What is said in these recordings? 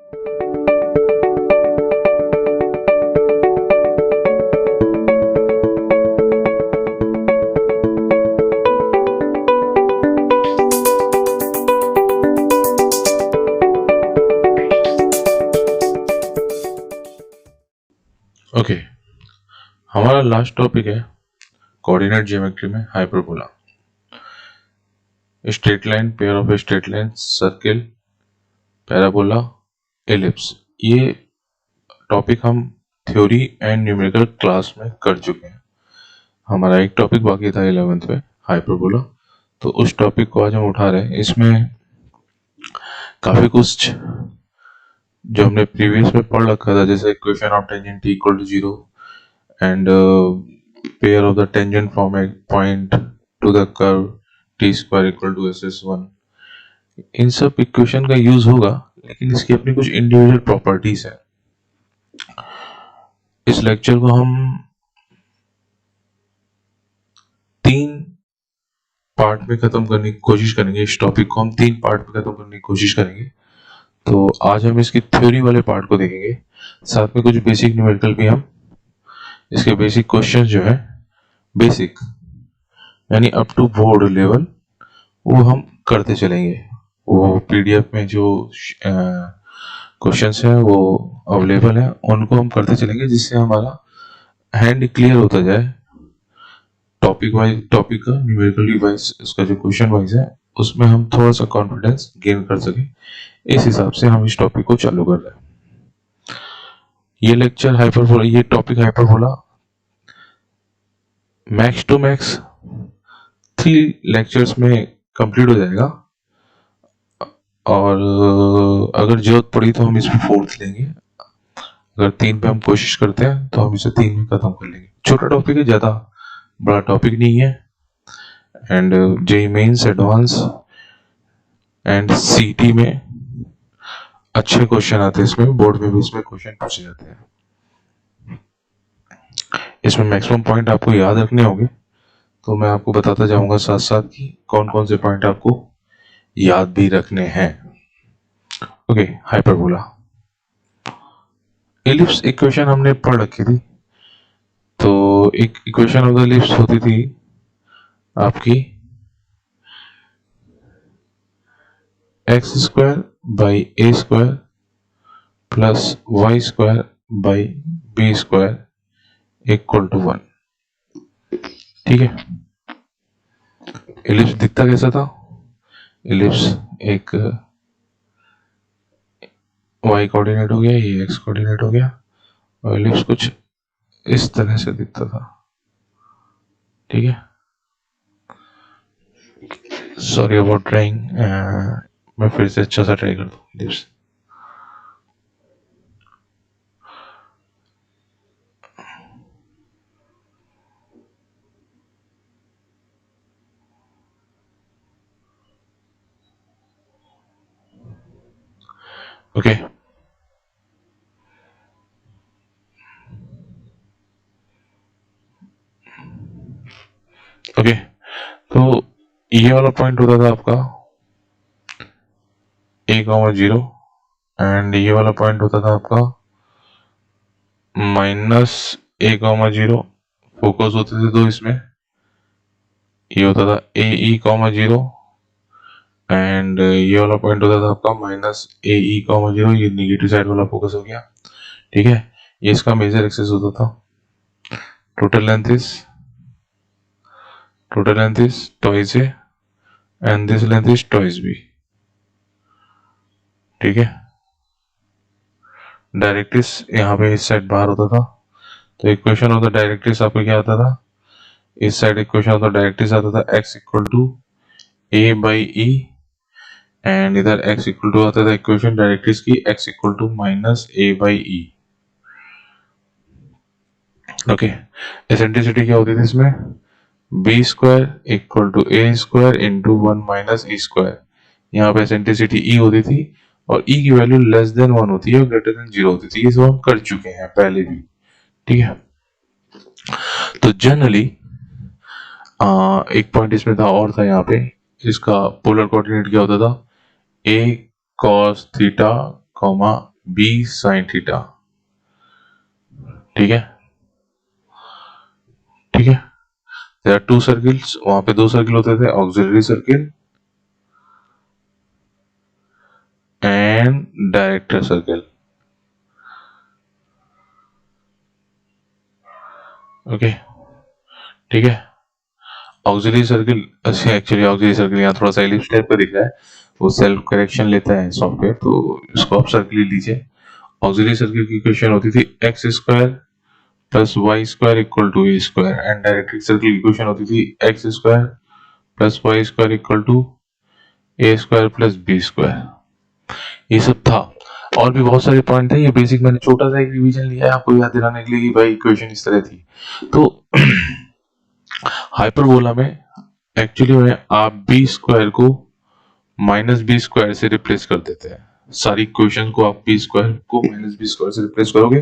Okay, हमारा last topic है coordinate geometry में hyperbola, straight line, pair of straight line, circle, parabola, ellipse. ये topic हम theory and numerical class में कर चुके हैं। हमारा एक टॉपिक बाकी था 11th में, हाइपरबोला, तो उस टॉपिक को आज हम उठा रहे हैं। इसमें काफी कुछ जो हमने प्रीवियस में पढ़ रखा था, जैसे equation of tangent equal to 0 and pair of the tangent from a point to the curve t square equal to ss1, इन सब इक्वेशन का यूज होगा, लेकिन इसकी अपनी कुछ इंडिविजुअल प्रॉपर्टीज है। इस लेक्चर को हम 3 पार्ट में खत्म करने की कोशिश करेंगे। इस टॉपिक को हम 3 पार्ट में खत्म करने की कोशिश करेंगे। तो आज हम इसकी थ्योरी वाले पार्ट को देखेंगे, साथ में कुछ बेसिक न्यूमेरिकल भी हम इसके बेसिक क्वेश्चन जो है, बेसिक यानी अप टू बोर्ड लेवल, वो हम करते चलेंगे। वो पीडीएफ में जो क्वेश्चंस हैं वो अवेलेबल है, उनको हम करते चलेंगे, जिससे हमारा हैंड क्लियर होता जाए टॉपिक वाइज, टॉपिक का न्यूमेरिकली वाइज, इसका जो क्वेश्चन वाइज है उसमें हम थोड़ा सा कॉन्फिडेंस गेन कर सके। इस हिसाब से हम इस टॉपिक को चालू कर रहे हैं। ये लेक्चर हाइपरबोला, ये topic hyperbola max to max 3 lectures में कंप्लीट हो जाएगा, और अगर जरूरत पड़ी तो हम इसमें 4th लेंगे। अगर 3 पे हम कोशिश करते हैं तो हम इसे 3 में खत्म कर लेंगे। छोटा टॉपिक है, ज्यादा बड़ा टॉपिक नहीं है। And JEE Mains, advance and CT में अच्छे क्वेश्चन आते हैं, इसमें बोर्ड में भी इसमें क्वेश्चन पूछे जाते हैं। इसमें मैक्सिमम पॉइंट आपको याद रखने होंगे, तो मैं आपको बताता जाऊंगा साथ साथ कि कौन कौन से पॉइंट आपको याद भी रखने हैं। ओके, हाइपरबोला, एलिप्स इक्वेशन हमने पढ़ रखी थी। तो एक इक्वेशन ऑफ द एलिप्स होती थी आपकी x square by A square plus Y square by B square equal to 1। ठीक है, एलिप्स दिखता कैसा था? एलिप्स एक y कोऑर्डिनेट हो गया, ये x कोऑर्डिनेट हो गया, और एलिप्स कुछ इस तरह से दिखता था। ठीक है, सॉरी अबाउट ड्राइंग, मैं फिर से अच्छा सा ट्राई कर दूं। एलिप्स ओके, ओके, तो ये वाला पॉइंट होता था आपका a,0 एंड ये वाला पॉइंट होता था आपका -a,0। फोकस होते थे दो इसमें, ये होता था ae,0 एंड ये वाला पॉइंट होता था आपका -ae,0। ये नेगेटिव साइड वाला फोकस हो गया। ठीक है, ये इसका मेजर एक्सिस होता था। Total length is twice a and this length is twice b। ठीक है, डायरेक्ट्रिक्स यहाँ पे इस साइड बाहर होता था, तो इक्वेशन ऑफ द डायरेक्ट्रिक्स आपको क्या आता था? इस side equation of the directrix आता था x equal to a by E, and इधर x इक्वल टू आता था इक्वेशन डायरेक्ट्रिक्स की x equal to -a by e. Okay, eccentricity क्या होती थी इसमें? b square equal to a square into 1 minus E square. यहाँ पे एसेंट्रिसिटी e होती थी, और e की वैल्यू लेस देन 1 होती है और ग्रेटर देन 0 होती थी। ये सब हम कर चुके हैं पहले भी। ठीक है, तो जनरली एक पॉइंट इसमें था और था, यहाँ पे इसका पोलर कोऑर्डिनेट क्या होता था? a cos theta, b sine theta. ठीक है, ठीक है। देयर आर टू सर्किल्स, वहां पे दो सर्किल होते थे, auxiliary circle and director circle. Okay, ठीक है। ऑक्सिलरी सर्किल, अच्छा एक्चुअली ऑक्सिलरी सर्किल यहाँ थोड़ा सा एलिप्स टाइप का दिख रहा है, वो सेल्फ करेक्शन लेता है सॉफ्टवेयर, तो इसको आप सर्किल लीजिए। ऑक्सिलरी सर्किल की इक्वेशन होती थी x square plus Y square equal to A square, and director circle की इक्वेशन होती थी x square plus Y square equal to A square plus B square. ये सब था, और भी बहुत सारे पॉइंट थे। ये बेसिक मैंने छोटा सा एक रिवीजन लिया है आपको याद दिलाने के लिए कि भाई इक्वेशन इस तरह थी। तो हाइपरबोला में एक्चुअली में आप बी स्क्वायर को माइनस बी स्क्वायर से रिप्लेस कर देते हैं। सारी इक्वेशन को आप बी स्क्वायर को माइनस बी स्क्वायर से रिप्लेस करोगे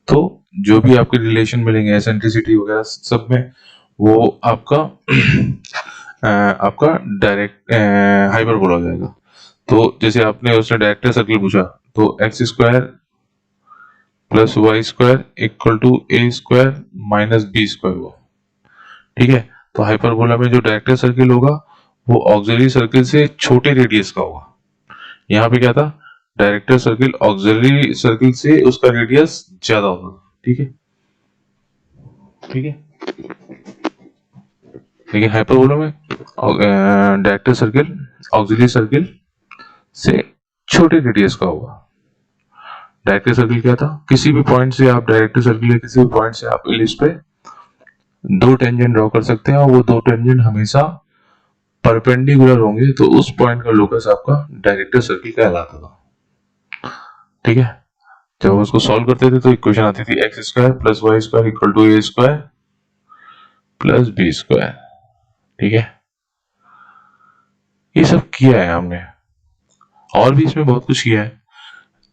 तो जो भी आपके रिलेशन मिलेंगे एसेंट्रिसिटी वगैरह सब में, वो आपका आपका डायरेक्ट हाइपरबोला हो जाएगा। तो जैसे आपने उसने डायरेक्टर सर्किल पूछा, तो x square plus Y square equal to A square minus B square हुआ। ठीक है, तो हाइपरबोला में जो डायरेक्टर सर्किल होगा वो ऑक्सिलरी सर्किल से छोटे रेडियस का होगा। यहाँ पे क्या था, डायरेक्टर सर्किल ऑक्सिलरी सर्किल से उसका रेडियस ज्यादा होगा। ठीक है, ठीक है। लेकिन हाइपरबोला में डायरेक्टर सर्किल ऑक्सिलरी सर्किल से छोटे रेडियस का होगा। डायरेक्टर सर्किल क्या था, किसी भी पॉइंट से आप डायरेक्टर सर्किल या किसी भी पॉइंट से आप इलिप्स पे दो टेंजेंट ड्रॉ कर सकते हैं और वो दो टेंजेंट हमेशा परपेंडिकुलर होंगे, तो उस पॉइंट का लोकस आपका डायरेक्टर सर्किल कहलाता था। ठीक है, जब हम उसको सॉल्व करते थे तो इक्वेशन आती थी x square plus Y square equal to A square plus B square. ठीक है, ये सब किया है हमने, और भी इसमें बहुत कुछ किया है,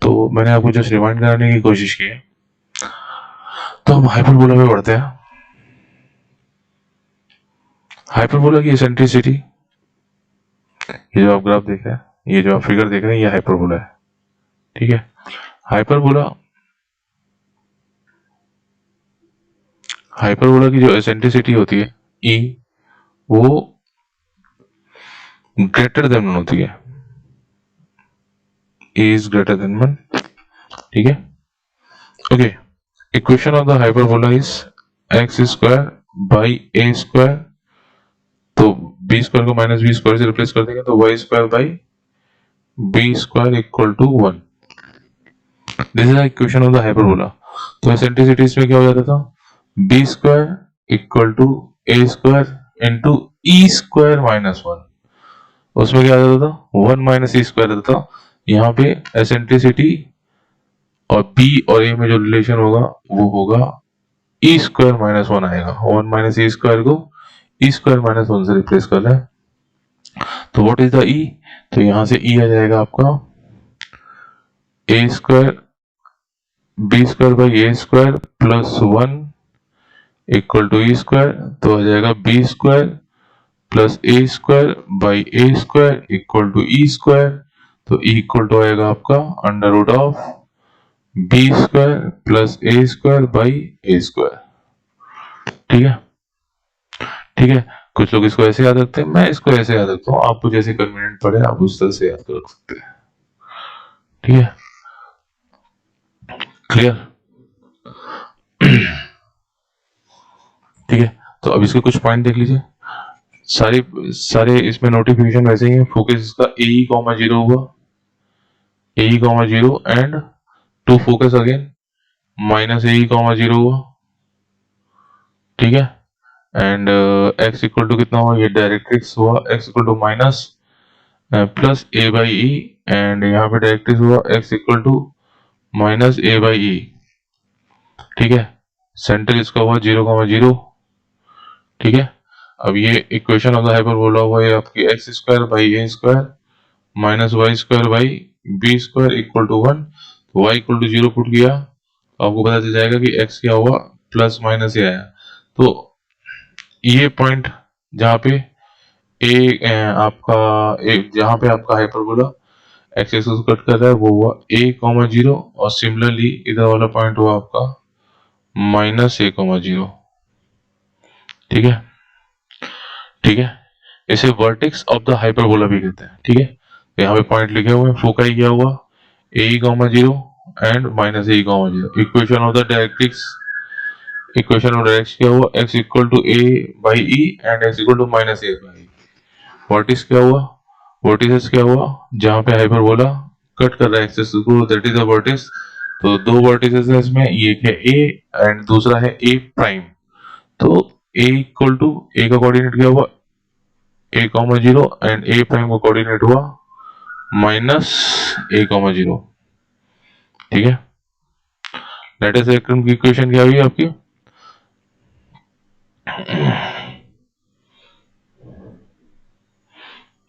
तो मैंने आपको जस्ट रिमाइंड कराने की कोशिश की है। तो हम हाइपरबोला में बढ़ते हैं। हाइपरबोला की एसेंट्रिसिटी, ये जो आप ग्राफ देख रहे हैं, ये जो आप फिगर देख रहे हैं, ये हाइपरबोला है। ठीक है, हाइपरबोला की जो एसेंट्रिसिटी होती है E, वो ग्रेटर देन 1 होती है। E is greater than 1। ठीक है, okay. Equation of the hyperbola is x square by A square, तो बी स्क्वायर को माइनस बी स्क्वायर से रिप्लेस कर देंगे तो Y square by B square equal to 1। This is the equation of the hyperbola. तो eccentricity इसमें क्या हो जाता था, b square equal to A square into E square minus 1। उसमें क्या आ जाता था, 1 माइनस ई स्क्वायर आता था। यहाँ पे एसेंट्रिसिटी और बी और ए में जो रिलेशन होगा वो होगा ई स्क्वायर माइनस 1 आएगा। 1 माइनस ई स्क्वायर को ई स्क्वायर माइनस 1 से रिप्लेस कर रहा है, तो व्हाट इज द ई, तो यहां से ई आ जाएगा आपका A square B square by A square plus 1 equal to E square, तो आ जाएगा B square plus A square by A square equal to E square, तो ई इक्वल टू आएगा आपका under root of B square plus A square by A square. ठीक है, ठीक है। कुछ लोग इसको ऐसे याद रखते हैं, मैं इसको ऐसे याद रखता हूँ, आपको जैसे कन्वीनियंट पड़े आप उस तरह से याद रख सकते हैं। ठीक है, क्लियर। ठीक है, तो अब इसके कुछ पॉइंट देख लीजिए। सारे इसमें नोटिफिकेशन वैसे ही है। फोकस इसका AE, 0 हुआ, AE, 0 and two focus again minus AE, 0 हुआ। ठीक है, एंड x इक्वल टू कितना हुआ, ये डायरेक्ट्रिक्स हुआ, x equal to minus plus A by E, and यहाँ पे डायरेक्ट्रिक्स हुआ x equal to minus A by E. ठीक है, सेंटर इसका हुआ 0, 0। ठीक है, अब ये इक्वेशन ऑफ द हाइपरबोला हुआ है आपकी x square by A square minus Y square by B square equal to 1। तो वाई इक्वल टू 0 पुट किया तो आपको पता चल जाएगा कि एक्स क्या हुआ, प्लस माइनस ये आया। तो ये पॉइंट जहाँ पे ए आपका जहाँ पे आपका हाइपरबोला एक्स एक्सिस कट कर रहा है वो हुआ a,0 और सिमिलरली इधर वाला पॉइंट हुआ आपका -a,0। ठीक है, ठीक है, इसे वर्टेक्स ऑफ द हाइपरबोला भी कहते हैं। ठीक है, तो यहाँ पे पॉइंट लिखे हुए हैं, फोकाई क्या हुआ a,0 and -a,0। Equation of the directrix, equation of directrix क्या हुआ x equal to a by e and x equal to -a by e। Vertex क्या हुआ, वर्टिसेस क्या हुआ, जहां पे हाइपरबोला कट कर रहा है एक्सिस को, दैट इज द वर्टिस। तो दो वर्टिसेस है इसमें, एक है a एंड दूसरा है a प्राइम। तो a इक्वल टू a का कोऑर्डिनेट क्या हुआ a,0 एंड a प्राइम का कोऑर्डिनेट हुआ -a,0। ठीक है, लेटेस्ट इलेक्ट्रॉन की इक्वेशन क्या हुई आपकी,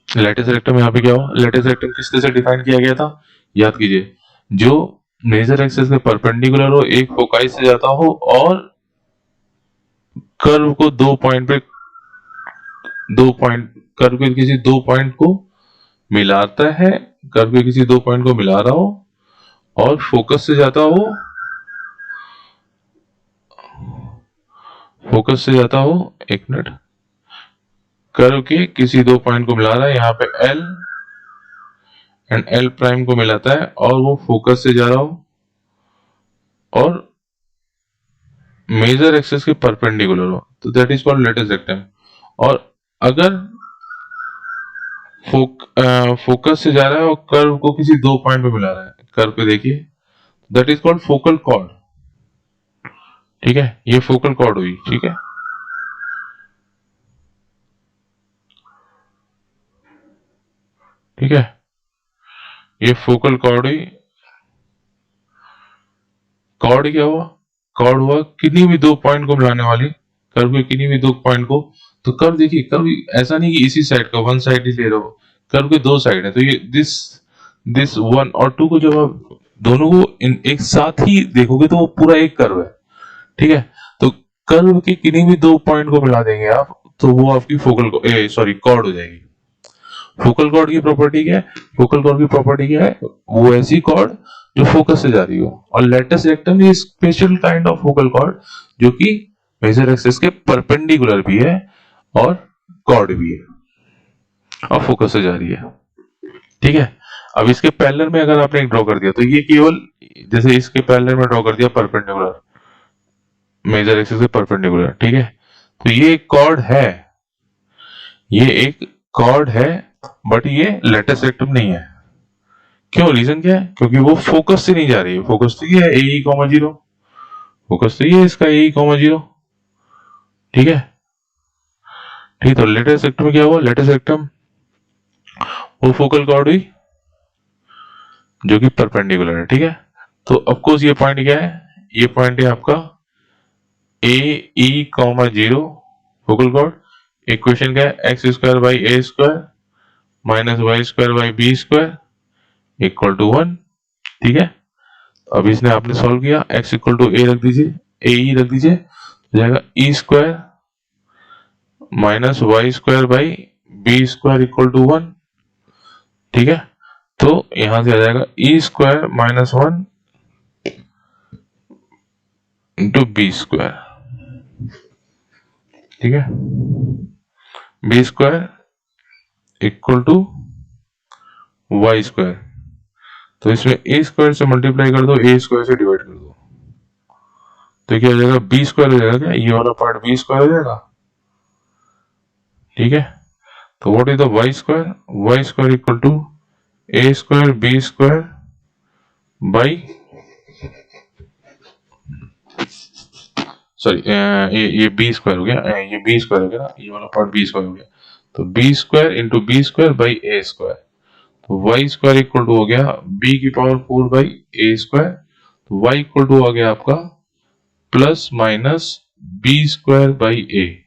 लेटेस्ट इलेक्ट्रॉन यहाँ पे क्या हुआ, लेटेस्ट इलेक्ट्रॉन किस तरह से डिफाइन किया गया था, याद कीजिए, जो मेजर एक्सिस के परपेंडिकुलर हो, एक फोकाई से जाता हो और कर्व को कर्व के किसी दो पॉइंट को मिलाता है, कर्व के किसी दो पॉइंट को मिला रहा हो और फोकस से जाता हो, एक मिनट, कर्व के किसी दो पॉइंट को मिला रहा है, यहाँ पे L एंड L प्राइम को मिलाता है और वो फोकस से जा रहा हो और मेजर एक्सिस के परपेंडिकुलर हो, तो that is called latus rectum. और अगर फोकस से जा रहा है और कर्व को किसी दो पॉइंट पे मिला रहा है, कर्व पे देखिए, that is called focal cord. ठीक है, ये फोकल कॉर्ड हुई। ठीक है, ठीक है, ये फोकल कॉर्ड हुई। कॉर्ड क्या हुआ, कॉर्ड हुआ किन्हीं भी दो पॉइंट को मिलाने वाली, कर्व के किन्हीं भी दो पॉइंट को। तो कर्व देखिए, कर्व ऐसा नहीं कि इसी साइड का वन साइड ही ले रहे हो, कर्व के दो साइड है, तो ये दिस 1 और 2 को जब आप दोनों को एक साथ ही देखोगे तो वो पूरा एक कर्व है। ठीक है, तो कर्व के किन्हीं भी दो पॉइंट को मिला देंगे आप, तो वो आपकी कॉर्ड हो जाएगी। फोकल कॉर्ड की प्रॉपर्टी क्या है, फोकल कॉर्ड की प्रॉपर्टी क्या है, वो ऐसी कॉर्ड जो फोकस से जा रही हो। और latus rectum is special kind of focal cord जो कि मेजर एक्सिस के परपेंडिकुलर भी है और कॉर्ड भी है और फोकस से जा रही है। ठीक है, अब इसके पैरेलल में अगर आपने ड्रॉ कर दिया तो ये केवल, जैसे इसके पैरेलल में ड्रॉ कर दिया परपेंडिकुलर, मेजर एक्सिस के परपेंडिकुलर। ठीक है, तो ये एक कॉर्ड है, ये एक कॉर्ड है, बट ये लेटेस्ट रेक्टम नहीं है। क्यों, रीजन क्या है, क्योंकि वो फोकस से नहीं जा रही है। फोकस तो ये है AE,0, फोकस तो ये है इसका AE,0। ठीक है, ठीक, तो लेटेस्ट रेक्टम क्या हुआ, लेटेस्ट रेक्टम वो फोकल कॉर्ड हुई जो कि परपेंडिकुलर है। ठीक है, तो ऑफकोर्स ये पॉइंट क्या है, ये पॉइंट है आपका AE,0 फोकल कॉर्ड। इक्वेशन क्या है, x square by A square minus Y square by B square equal to 1। ठीक है, अब इसने आपने सॉल्व किया, x इक्वल टू ए रख दीजिए, ए ई रख दीजिए, हो जाएगा E square minus Y square by B square equal to 1। ठीक है, तो यहां से आ जाएगा E square minus 1 into B square. ठीक है, B square equal to Y square, तो इसमें ए स्क्वायर से मल्टीप्लाई कर दो, ए स्क्वायर से डिवाइड कर दो, तो क्या हो जाएगा, बी स्क्वायर हो जाएगा, क्या ये वाला पार्ट बी स्क्वायर हो जाएगा। ठीक है, तो what is the y square equal to A square B square by, sorry ये बी स्क्वायर हो गया, ये बी स्क्वायर हो गया ना, ये वाला पार्ट बी स्क्वायर हो गया, तो B square into B square by A square, तो वाई स्क्वायर इक्वल टू हो गया बी की पावर 4 बाई ए स्क्वायर, तो वाई इक्वल टू आ गया आपका plus minus B square by A.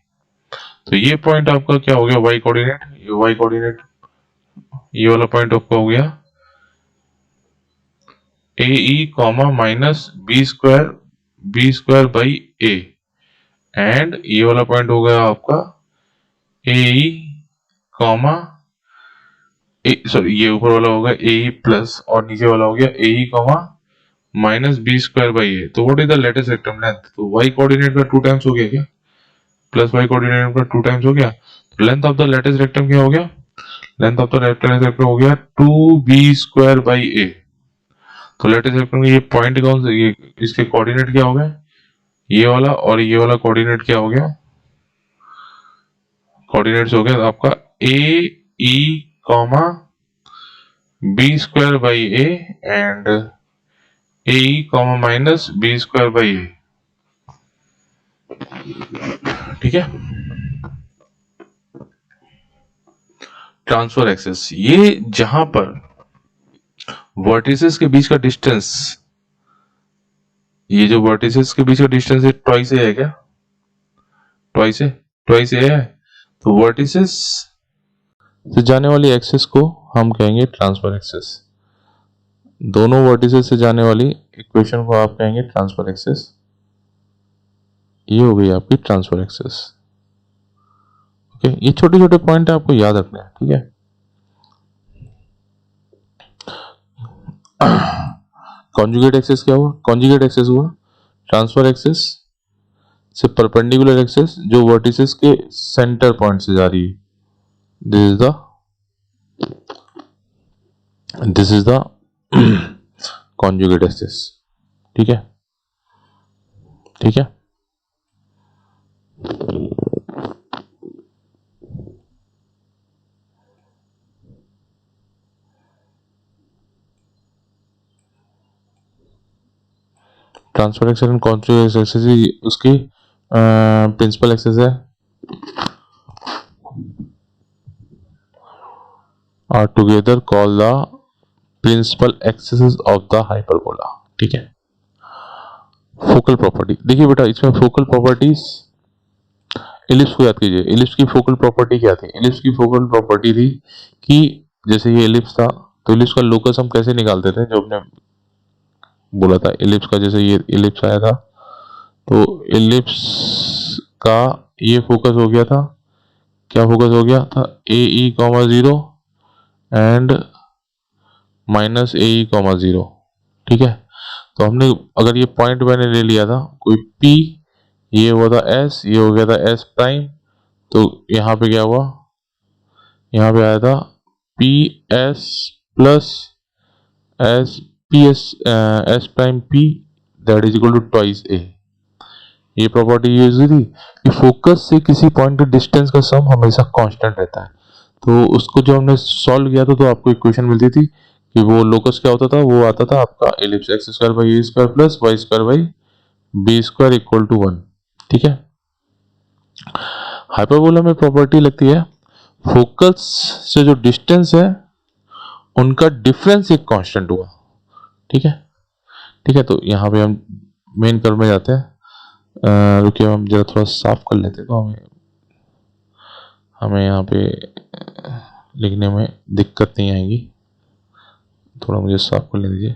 तो ये पॉइंट आपका क्या हो गया, वाई कोऑर्डिनेट, ये वाई कोऑर्डिनेट, ये वाला पॉइंट आपका हो गया A E comma minus B square by A, and ये वाला पॉइंट हो गया आपका ए ई कॉमा सॉरी ये ऊपर वाला होगा ए प्लस और नीचे वाला हो गया A comma minus B square by A. तो what is the latus rectum length? तो वाई कोऑर्डिनेट का 2 टाइम्स हो गया क्या, प्लस वाई कोऑर्डिनेट का 2 टाइम्स हो गया। तो length of the latus rectum क्या हो गया, length of the latus rectum हो गया 2b स्क्वायर बाई ए। तो लेटेस्ट रेक्टम ये पॉइंट कौन सा, ये इसके कोऑर्डिनेट क्या हो गए, ये वाला और ये वाला कोऑर्डिनेट क्या हो गया, कोऑर्डिनेट्स हो गया आपका A E comma B square by A and A E comma minus B square by A. ठीक है। ट्रांसफर एक्सेस, ये जहां पर वर्टिसेस के बीच का डिस्टेंस, ये जो वर्टिसेस के बीच का डिस्टेंस है ट्वाइस है क्या, ट्वाइस है। तो वर्टिसेस से जाने वाली एक्सेस को हम कहेंगे ट्रांसफर एक्सेस। दोनों वर्टिसेस से जाने वाली इक्वेशन को आप कहेंगे ट्रांसफर एक्सेस। ये हो गई आपकी ट्रांसफर एक्सेस। ओके, ये छोटे छोटे पॉइंट आपको याद रखने हैं। ठीक है। कॉन्जुगेट एक्सेस क्या हुआ, कॉन्जुगेट एक्सेस हुआ ट्रांसफर एक्सेस से परपेंडिकुलर एक्सेस जो वर्टिसेस के सेंटर पॉइंट से जा रही है। This is the conjugate axis. ठीक है, ठीक है। Transverse axis and conjugate axis उसकी प्रिंसिपल एक्सेस है are together called the principal axes of the hyperbola। ठीक है। फोकल प्रॉपर्टी, देखिए बेटा इसमें फोकल प्रॉपर्टीज, इलिप्स को याद कीजिए। इलिप्स की फोकल प्रॉपर्टी क्या थी, इलिप्स की फोकल प्रॉपर्टी थी कि जैसे ये इलिप्स था तो इलिप्स का लोकस हम कैसे निकालते थे, जो हमने बोला था इलिप्स का, जैसे ये इलिप्स आया था तो इलिप्स का ये फोकस हो गया था, क्या फोकस हो गया था, A E comma 0 and minus A E comma 0। ठीक है। तो हमने अगर ये पॉइंट मैंने ले लिया था कोई P, ये हुआ था S, ये हो गया था S प्राइम, तो यहाँ पे क्या हुआ, यहाँ पे आया था P S plus S P S S prime P that is equal to twice A। ये प्रॉपर्टी यूज हुई थी कि फोकस से किसी पॉइंट के डिस्टेंस का सम हमेशा कांस्टेंट रहता है। तो उसको जो हमने सॉल्व किया था तो आपको इक्वेशन मिलती थी कि वो लोकस क्या होता था, वो आता था आपका ellipse x square by A square plus Y square by B square equal to 1। ठीक है। हाइपरबोला में प्रॉपर्टी लगती है फोकस से जो डिस्टेंस है उनका डिफरेंस एक कांस्टेंट हुआ। ठीक है, ठीक है। तो यहाँ पे हम मेन कर्व में जाते हैं। रुकिए हम जरा थोड़ा साफ कर लेते हैं तो हमें यहाँ पे लिखने में दिक्कत नहीं आएगी। थोड़ा मुझे साफ कर ले दीजिए।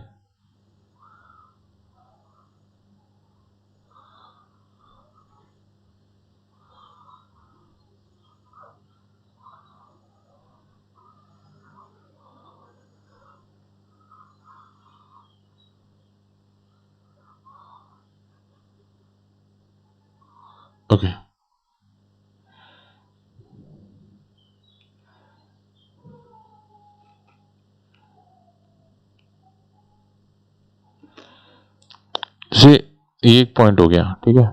ओके, जैसे एक पॉइंट हो गया। ठीक है,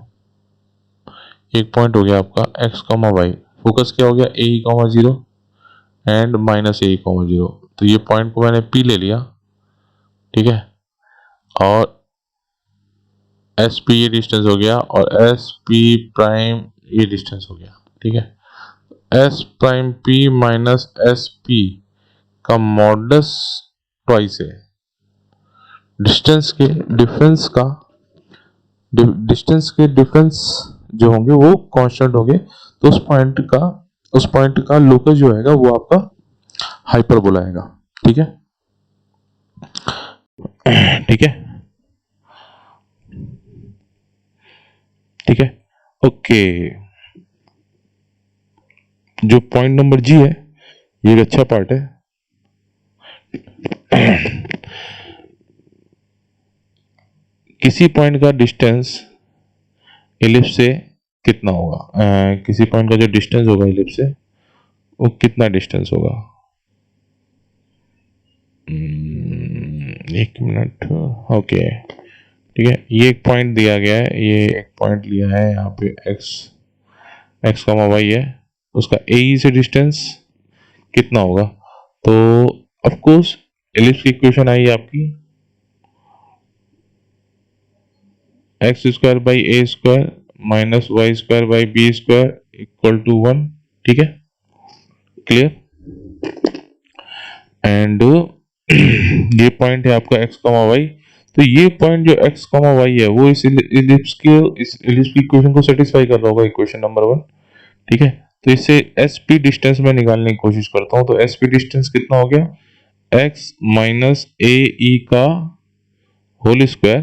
एक पॉइंट हो गया आपका x कॉमा वाई, फोकस क्या हो गया A comma 0 and minus A comma 0। तो ये पॉइंट को मैंने P ले लिया। ठीक है, और एस पी ये डिस्टेंस हो गया और एस पी प्राइम ये डिस्टेंस हो गया। ठीक है, S prime P minus S P का मॉडुलस ट्वाइस है। डिस्टेंस के डिफरेंस जो होंगे वो कांस्टेंट होंगे। तो उस पॉइंट का लोकस जो आएगा वो आपका हाइपरबोला आएगा। ठीक है, ठीक है, ठीक है। ओके, जो पॉइंट नंबर जी है ये एक अच्छा पार्ट है। किसी पॉइंट का डिस्टेंस इलिप्स से कितना होगा, किसी पॉइंट का जो डिस्टेंस होगा इलिप्स से वो कितना डिस्टेंस होगा। 1 मिनट, ओके ठीक है। ये एक पॉइंट दिया गया है, ये एक पॉइंट लिया है यहाँ पे x कॉमा वाई है, उसका ए से डिस्टेंस कितना होगा। तो ऑफ कोर्स एलिप्स की इक्वेशन आई आपकी x square by A square minus Y square by B square equal to 1, ठीक है, क्लियर। एंड ये पॉइंट है आपका x कॉमा वाई, तो ये पॉइंट जो x कॉमा वाई है वो इस इलिप्स की इक्वेशन को सेटिस्फाई कर रहा होगा, इक्वेशन नंबर 1, ठीक है। तो इससे एसपी डिस्टेंस में निकालने की कोशिश करता हूं। तो एसपी डिस्टेंस कितना हो गया, x माइनस ए ई का whole square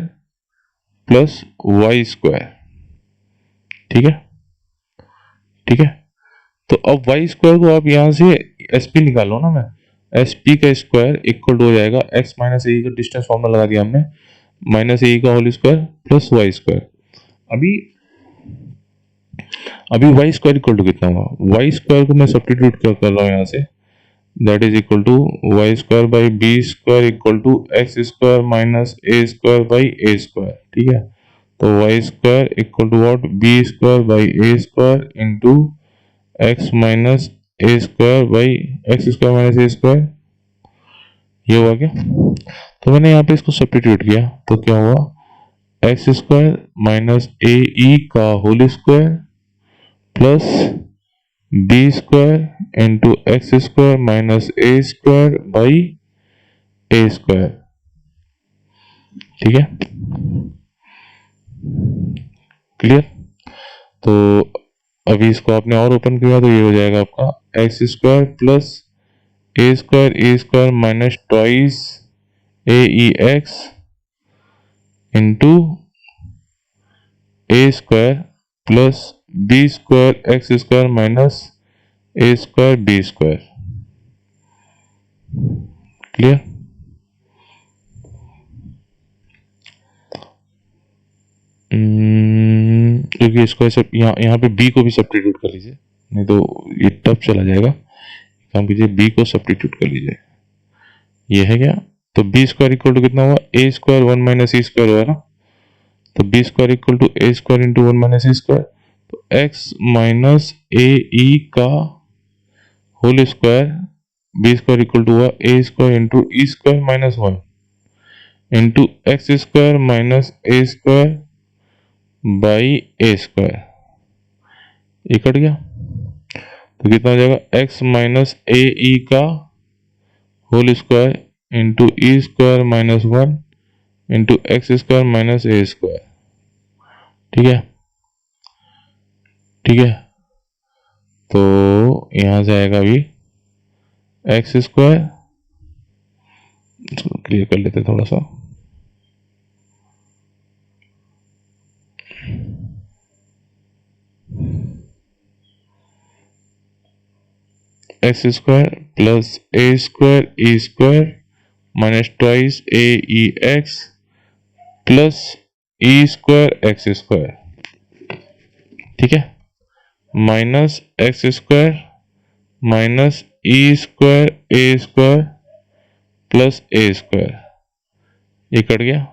plus Y square, ठीक है ठीक है। तो अब वाई स्क्वायर को आप यहां से एसपी निकालो ना, मैं एसपी का स्क्वायर इक्वल हो जाएगा x माइनस ए का डिस्टेंस फॉर्मूला लगा दिया हमने, माइनस ए का whole square plus Y square. अभी वाई स्क्वायर इक्वल टू कितना होगा, वाई स्क्वायर को मैं सब्स्टिट्यूट कर रहा हूँ यहाँ से, that is equal to Y square by B square equal to x square minus A square by A square, ठीक है। तो Y square equal to what, b square by A square into x minus A square by x square minus A square, ये हुआ क्या। तो मैंने यहाँ पे इसको सब्स्टिट्यूट किया तो क्या हुआ, एक्स स्क्वायर माइनस ए ई का whole square plus B square into x square minus A square by A square, ठीक है, क्लियर। तो अभी इसको आपने और ओपन किया तो ये हो जाएगा आपका x square plus A square minus twice A E X into A square plus B square X square minus A square B square, clear. क्योंकि इसको ऐसे यहाँ पे बी को भी सब्स्टिट्यूट कर लीजिए, नहीं तो ये टफ चला जाएगा। काम कीजिए, बी को सब्स्टिट्यूट कर लीजिए, ये है क्या। तो बी स्क्वायर इक्वल टू कितना हुआ, A square 1 minus E square हुआ ना, तो B square equal to A square into 1 minus E square, तो एक्स माइनस ए ई का whole square, B square equal to हुआ A square into E square minus 1 into x square minus A square by A square, ये cut गया। तो कितना हो जाएगा, x minus ए ई का होल स्क्वायर इंटू ई square minus 1 into x square minus ए square, ठीक है ठीक है। तो यहां से आएगा अभी एक्स स्क्वायर, क्लियर कर लेते थोड़ा सा, x square plus A square E square minus twice A E x plus E square X square, ठीक है, minus x square minus E square A square plus A square, ये cut गया।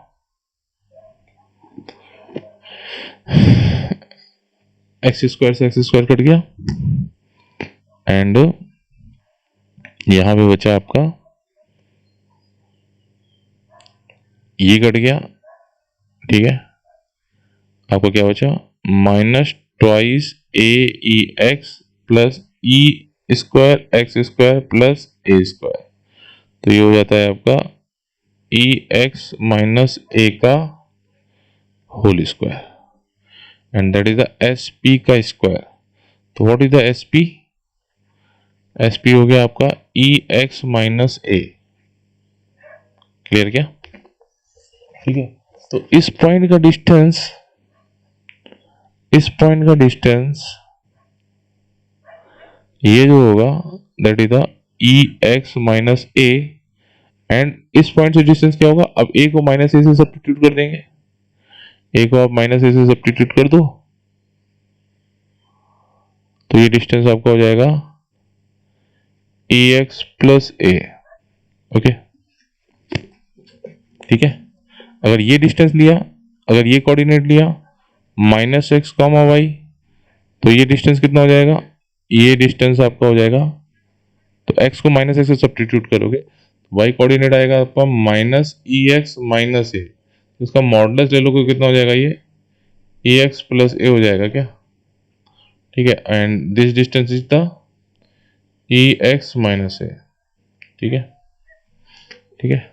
X square से x square cut गया and यहां पे बचा आपका ये कट गया, ठीक है। आपको क्या बचा, minus twice A E x plus E square X square plus A square, तो ये हो जाता है आपका ई एक्स माइनस ए का whole square and that is the S P का स्क्वायर। तो what is the S P, S P हो गया आपका e x minus a, clear क्या, ठीक है। तो इस पॉइंट का डिस्टेंस ये जो होगा that is the E x minus A and इस पॉइंट से डिस्टेंस क्या होगा, अब ए को माइनस ए से सब्स्टिट्यूट कर देंगे, ए को आप माइनस ए से सब्स्टिट्यूट कर दो तो ये डिस्टेंस आपका हो जाएगा ए एक्स प्लस ए। ओके, ठीक है। अगर ये डिस्टेंस लिया, अगर ये कोऑर्डिनेट लिया माइनस एक्स कॉमा वाई, तो ये डिस्टेंस कितना हो जाएगा, ये डिस्टेंस आपका हो जाएगा, तो x को माइनस एक्स से सब्स्टिट्यूट करोगे, y कोऑर्डिनेट आएगा आपका माइनस ई एक्स माइनस ए, इसका मॉडुलस ले लोगे कितना हो जाएगा, ये ए एक्स प्लस ए हो जाएगा क्या, ठीक है। And this distance is the E x minus A, ठीक है, ठीक है।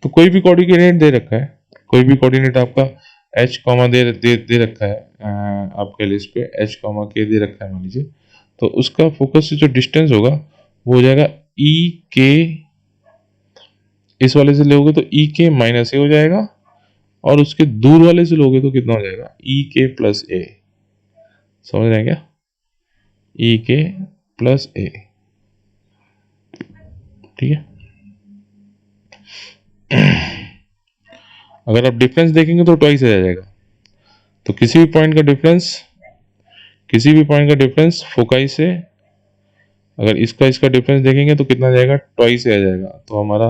तो कोई भी कोऑर्डिनेट दे रखा है, कोई भी कोऑर्डिनेट आपका h कॉमा दे रखा है आपके लिस्ट पे h कॉमा के दे रखा है मान लीजिए, तो उसका फोकस से जो डिस्टेंस होगा वो हो जाएगा ई के, इस वाले से लोगे तो ई के माइनस ए हो जाएगा, और उसके दूर वाले से लोगे तो कितना हो जाएगा, ई के प्लस ए, समझ रहे हैं क्या, ई के प्लस ए, ठीक है। अगर आप डिफरेंस देखेंगे तो ट्वाइस आ जाएगा, तो किसी भी पॉइंट का डिफरेंस, किसी भी पॉइंट का डिफरेंस फोकाई से अगर इसका डिफरेंस देखेंगे तो कितना जाएगा, ट्वाइस आ जाएगा, तो हमारा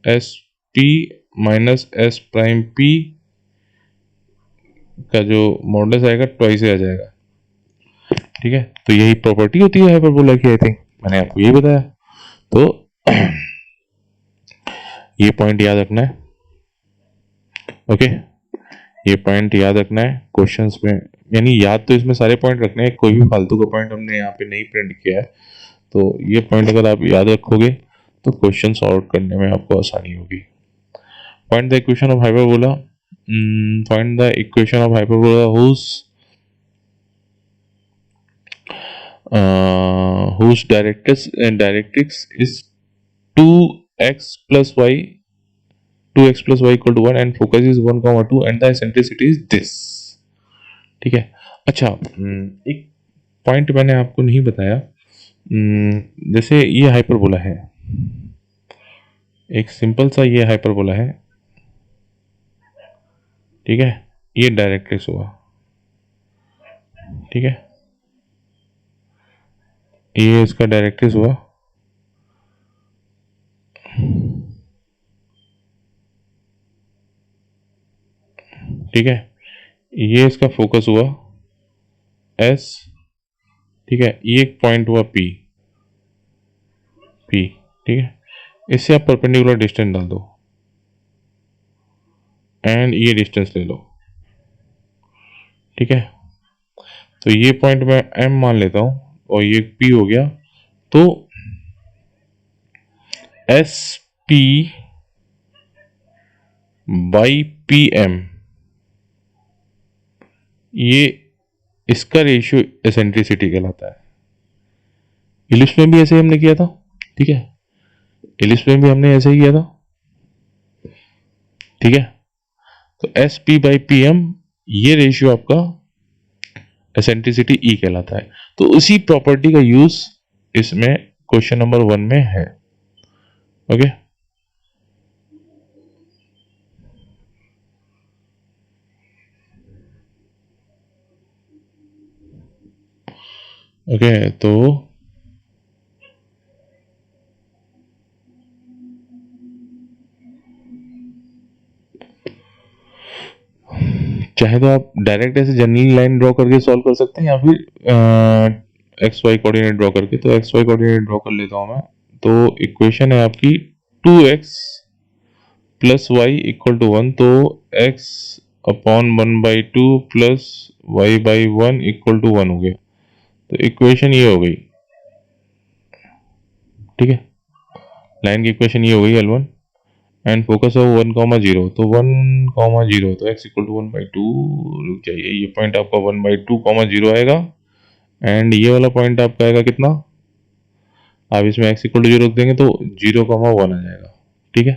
S P minus S prime P का जो मॉडुलस आएगा ट्वाइस आ जाएगा, ठीक है। तो यही प्रॉपर्टी होती है हाइपरबोला की, आई थिंक मैंने आपको यही बताया। तो ये पॉइंट याद रखना है, ओके, ये पॉइंट याद रखना है क्वेश्चंस में, यानी याद तो इसमें सारे पॉइंट रखने हैं, कोई भी फालतू का पॉइंट हमने यहाँ पे नहीं प्रिंट किया है, तो ये पॉइंट अगर आप याद रखोगे तो क्वेश्चन सॉल्व करने में आपको आसानी होगी। Find the equation of hyperbola, find the equation of hyperbola whose directrix is 2x plus y, 2x plus y equal to 1 and focus is 1,2 and the eccentricity is this, ठीक है। अच्छा, एक point मैंने आपको नहीं बताया, जैसे ये हाइपरबोला है, एक सिंपल सा ये हाइपरबोला है, ठीक है, ये डायरेक्ट्रिक्स हुआ, ठीक है, ये इसका डायरेक्ट्रिक्स हुआ, ठीक है, ये इसका फोकस हुआ S, ठीक है, ये एक पॉइंट हुआ P, ठीक है, इससे आप परपेंडिकुलर डिस्टेंस डाल दो एंड ये डिस्टेंस ले लो, ठीक है। तो ये पॉइंट मैं M मान लेता हूं और ये P हो गया, तो S P by P M, ये इसका रेशियो एसेंट्रिसिटी कहलाता है। इलिप्स में भी ऐसे ही हमने किया था, ठीक है, इलिप्स में भी हमने ऐसे ही किया था, ठीक है। तो S P by P M, ये रेशियो आपका एसेंट्रिसिटी ई कहलाता है। तो उसी प्रॉपर्टी का यूज इसमें क्वेश्चन नंबर 1 में है, ओके। ओके, तो चाहे तो आप डायरेक्ट ऐसे जनरल लाइन ड्रॉ करके सॉल्व कर सकते हैं, या फिर एक्स वाई कोऑर्डिनेट ड्रॉ करके। तो एक्स वाई कोऑर्डिनेट ड्रॉ कर लेता हूं मैं। तो इक्वेशन है आपकी 2x plus Y equal to 1, तो x upon 1/2 plus y by 1 equal to 1 हो गया। तो इक्वेशन ये हो गई, ठीक है, लाइन की इक्वेशन ये हो गई L1, एंड फोकस है 1,0, तो 1,0, तो x इक्वल टू 1/2, रुक जाइए, ये पॉइंट आपका 1/2,0 आएगा, एंड ये वाला पॉइंट आपका आएगा कितना, आप इसमें x इक्वल टू 0 रख देंगे तो 0,1 आ जाएगा, ठीक है।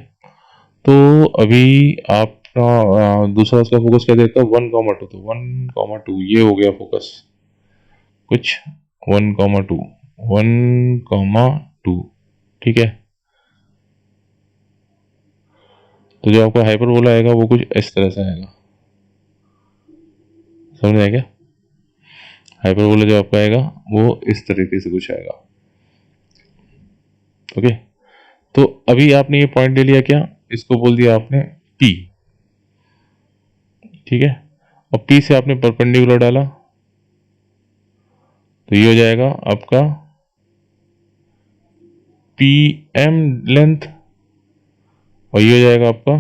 तो अभी आपका दूसरा उसका फोकस क्या देता है 1,2, तो 1,2 ये हो गया फोकस कुछ 1,2, 1,2, ठीक है। तो जो आपका हाइपरबोला आएगा वो कुछ इस तरह से आएगा, समझ आया क्या? हाइपरबोला जो आपका आएगा वो इस तरीके से कुछ आएगा। ओके, तो अभी आपने ये पॉइंट ले लिया, क्या इसको बोल दिया आपने P, ठीक है, और P से आपने परपेंडिकुलर डाला तो ये हो जाएगा आपका PM लेंथ, और ये हो जाएगा आपका,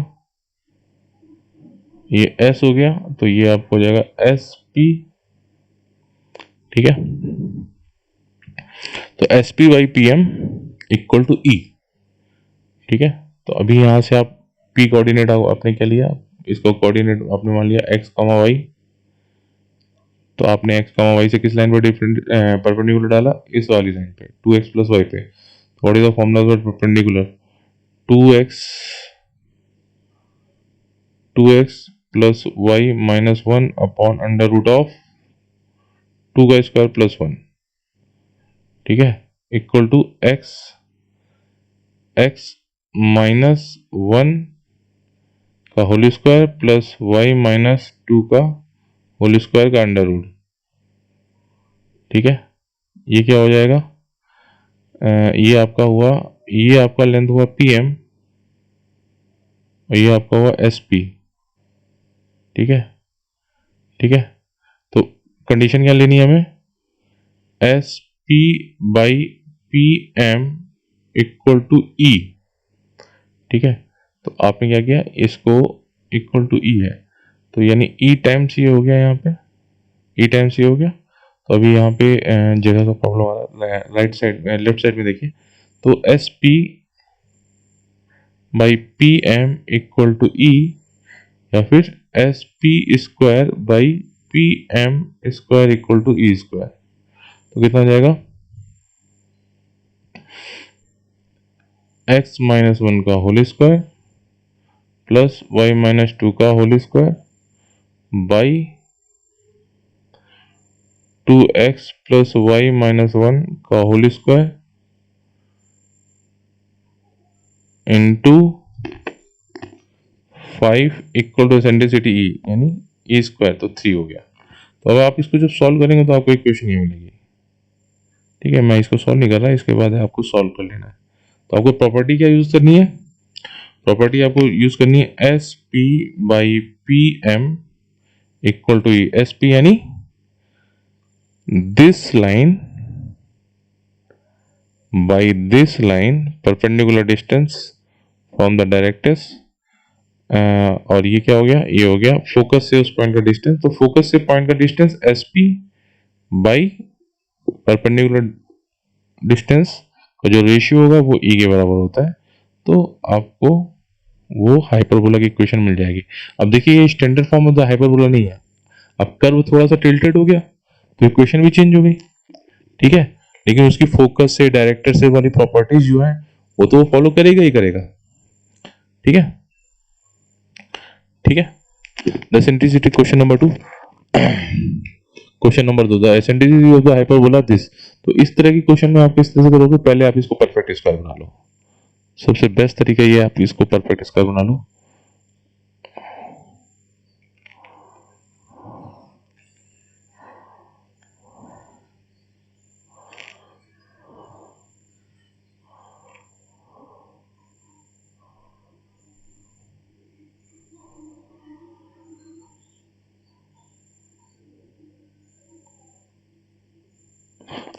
ये S हो गया, तो ये आपको हो जाएगा SP, ठीक है। तो SP by PM equal to E, ठीक है। तो अभी यहाँ से आप P कोऑर्डिनेट आपने क्या लिया, इसको कोऑर्डिनेट आपने मान लिया x, y, तो आपने x, y से किस लाइन पर डिफरेंट परपेंडिकुलर डाला, इस वाली लाइन पे 2x प्लस y पे। What is the formula for perpendicular, 2x plus y minus 1 upon under root of 2 का स्क्वायर प्लस 1, ठीक है, इक्वल टू x माइनस 1 का whole square plus y minus 2 का होल स्क्वायर का under root, ठीक है। ये क्या हो जाएगा, ये आपका हुआ, ये आपका लेंथ हुआ PM और ये आपका हुआ SP, ठीक है, ठीक है। तो कंडीशन क्या लेनी है हमें, SP by PM equal to E, ठीक है। तो आपने क्या किया, इसको इक्वल टू E है, तो यानी E टाइम्स ये हो गया, यहाँ पे E टाइम्स ये हो गया। तो अभी यहाँ पे जगह का प्रॉब्लम आ रहा है, राइट साइड में, लेफ्ट साइड में देखिए, तो SP by PM equal to E, या फिर SP square by PM square equal to E square, तो कितना हो जाएगा, x माइनस 1 का whole square plus y minus 2 का whole square by 2x plus y minus 1 का whole square into 5 equal to eccentricity E, यानी E स्क्वायर, तो 3 हो गया। तो अब आप इसको जब सॉल्व करेंगे तो आपको इक्वेशन ये मिलेगी, ठीक है। मैं इसको सॉल्व नहीं कर रहा, इसके बाद आपको सॉल्व कर लेना है। तो आपको प्रॉपर्टी क्या यूज करनी है, प्रॉपर्टी आपको यूज करनी है SP by PM equal to E। SP यानी this line by this line perpendicular distance from the directrix, और ये क्या हो गया, ये हो गया फोकस से उस पॉइंट का डिस्टेंस। तो फोकस से पॉइंट का distance SP by perpendicular distance का जो रेशियो होगा वो E के बराबर होता है। तो आपको वो हाइपरबोला की इक्वेशन मिल जाएगी। अब देखिए ये standard form of the hyperbola नहीं है, अब कर्व थोड़ा सा टिल्टेड हो गया तो इक्वेशन भी चेंज हो गई, ठीक है, लेकिन उसकी फोकस से डायरेक्टर से वाली प्रॉपर्टीज जो है वो तो फॉलो करेगा ही करेगा, ठीक है, ठीक है। The eccentricity question number 2, question number 2, the eccentricity of the hyperbola this. तो इस तरह की क्वेश्चन में आप किस तरह से करोगे, पहले आप इसको परफेक्ट स्क्वायर बना लो, सबसे बेस्ट तरीका ये है, आप इसको परफेक्ट स्क्वायर बना लो।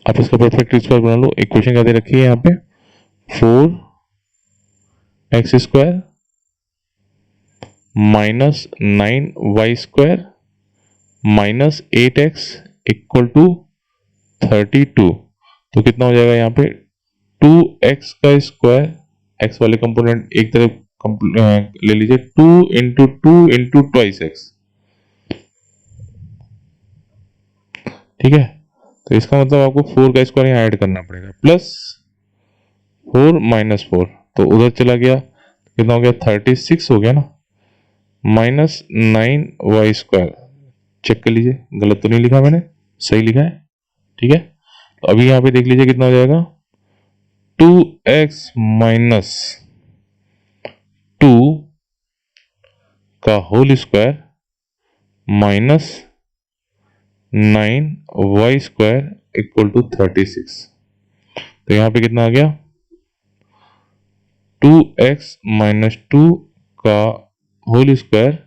आप इसका परफेक्ट स्क्वायर बना लो। इक्वेशन क्या दे रखी है यहाँ पे, 4x square minus 9y square minus 8x equal to 32। तो कितना हो जाएगा यहाँ पे, 2x का स्क्वायर, x वाले कंपोनेंट एक तरफ ले लीजिए, 2 ट्वाइस x, ठीक है। तो इसका मतलब आपको 4 का स्क्वायर यहाँ ऐड करना पड़ेगा, प्लस 4 माइनस 4, तो उधर चला गया, कितना हो गया, 36 हो गया ना, माइनस 9y स्क्वायर, चेक कर लीजिए गलत तो नहीं लिखा मैंने, सही लिखा है, ठीक है। तो अभी यहाँ पे देख लीजिए कितना हो जाएगा, 2x माइनस 2 का whole square minus 9y² equal to 36। तो यहाँ पे कितना आ गया, 2x माइनस 2 का whole square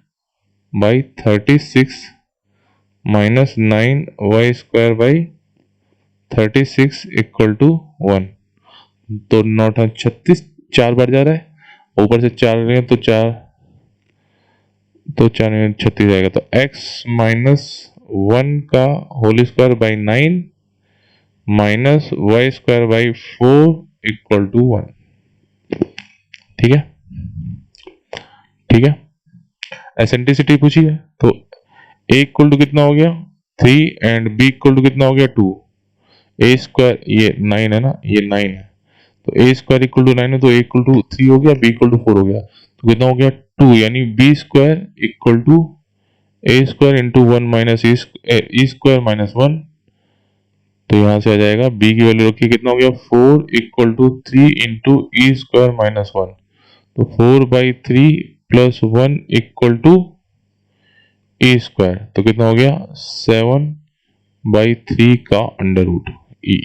by 36 minus 9y² by 36 equal to 1। तो 9 36 4 बार जा रहा है, ऊपर से 4 रहे हैं तो 4 में 36 आएगा। तो x माइनस 1 का whole square by 9 minus y² by 4 equal to 1। ठीक है, ठीक है। एसेंट्रिसिटी पूछी है तो a इक्वल टू कितना हो गया 3 एंड b इक्वल टू कितना हो गया 2। a स्क्वायर ये 9 है ना, ये 9 है, तो a स्क्वायर इक्वल टू 9 है, तो a इक्वल टू 3 हो गया, b इक्वल टू 4 हो गया, तो कितना हो गया 2, यानी b square equal to a square into 1 minus e square minus 1। तो यहाँ से आ जाएगा b की वैल्यू रखिए, कितना हो गया 4 equal to 3 into E square minus 1। तो 4/3 plus 1 equal to E square, तो कितना हो गया 7/3 का under root e.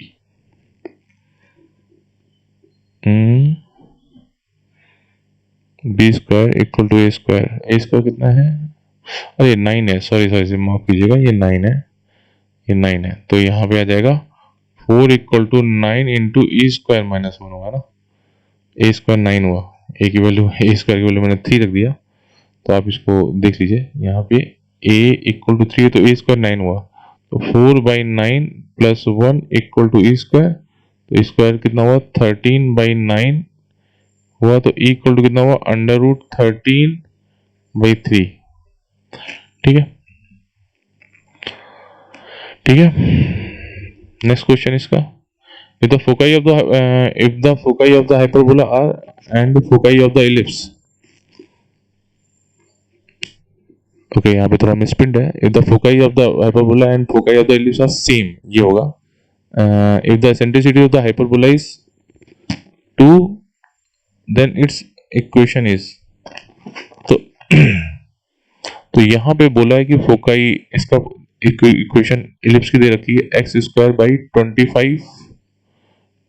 B square equal to A square कितना है, अरे 9 है, सॉरी माफ कीजिएगा, ये 9 है, ये 9 है। तो यहाँ पे आ जाएगा 4 equal to 9 into E square minus 1 होगा ना, ए स्क्वायर 9 हुआ, ए की वैल्यू ए स्क्वायर की वैल्यू मैंने 3 रख दिया, तो आप इसको देख लीजिए, यहाँ पे a इक्वल टू 3 है तो a स्क्वायर 9 हुआ, तो 4/9 plus 1 equal to E square, तो स्क्वायर कितना हुआ 13/9 हुआ, तो e इक्वल टू कितना हुआ अंडर रूट 13/3। ठीक है, ठीक है। नेक्स्ट क्वेश्चन इसका, if the foci of the hyperbola are and foci of the ellipse, okay यहाँ पे थोड़ा मिसप्रिंट है, if the foci of the hyperbola and foci of the ellipse are same, ये होगा if the eccentricity of the hyperbola is 2 then its equation is, तो यहाँ पे बोला है कि फोकाई, इसका इक्वेशन इलिप्स की दे रखी है x² by 25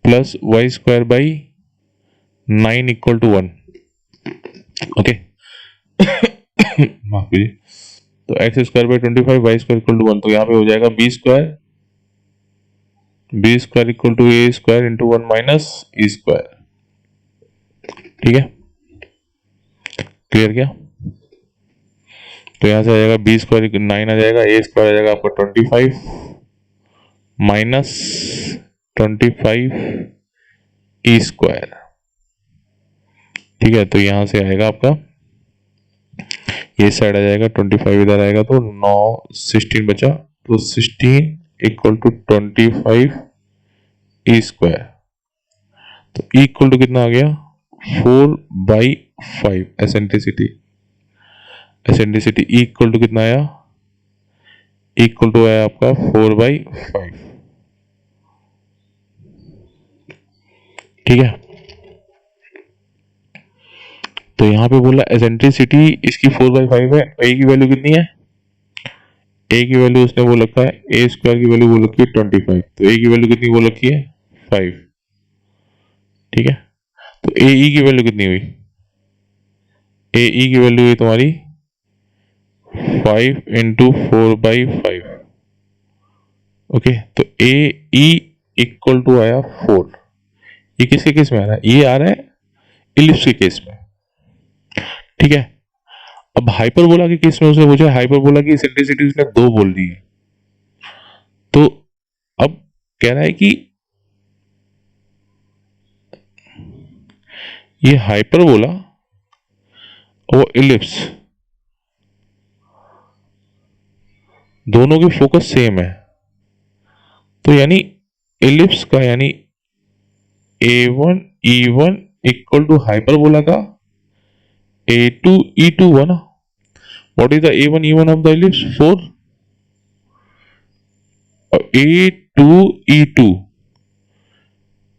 plus y² by 9 equal to 1। Okay माफ कीजिए, तो x² by 25 y² equal to 1, तो यहाँ पे हो जाएगा b square equal to a square into 1 minus E square. ठीक है, क्लियर क्या? तो यहाँ से आ जाएगा बी स्क्वायर 9 आ जाएगा, ए स्क्वायर आ जाएगा आपका 25 माइनस 25 ई स्क्वायर। ठीक है, तो यहाँ से आएगा आपका ये साइड आ जाएगा 25 इधर आएगा, तो 9 16 बचा, तो 16 इक्वल टू 25 ई स्क्वायर। तो ई इक्वल टू कितना आ गया 4/5 एसेंट्रिसिटी ई इक्वल टू कितना आया, इक्वल टू आया आपका 4/5। ठीक है, तो यहां पे बोला एसेंट्रिसिटी इसकी 4/5 है, ए की वैल्यू कितनी है, ए की वैल्यू उसने बोल रखा है ए स्क्वायर की वैल्यू बोल रखी है 25, तो ए की वैल्यू कितनी बोल रखी है 5। ठीक है, तो ए ई की वैल्यू कितनी हुई, ए ई की वैल्यू हुई तुम्हारी 5 इंटू 4/5। ओके, तो ए ई इक्वल टू आया 4। ये किसके केस में आ रहा है, ये आ रहा है इलिप्स के केस में। ठीक है, अब हाइपरबोला के केस में उसने पूछा हाइपरबोला की एसेंट्रिसिटी उसने 2 बोल दी है, तो अब कह रहा है कि ये हाइपरबोला और इलिप्स दोनों की फोकस सेम है, तो यानी इलिप्स का यानी A1 E1 equal to hyperbola का A2 E2 हुआ ना। What is the A1 E1 of the ellipse 4, और A2 E2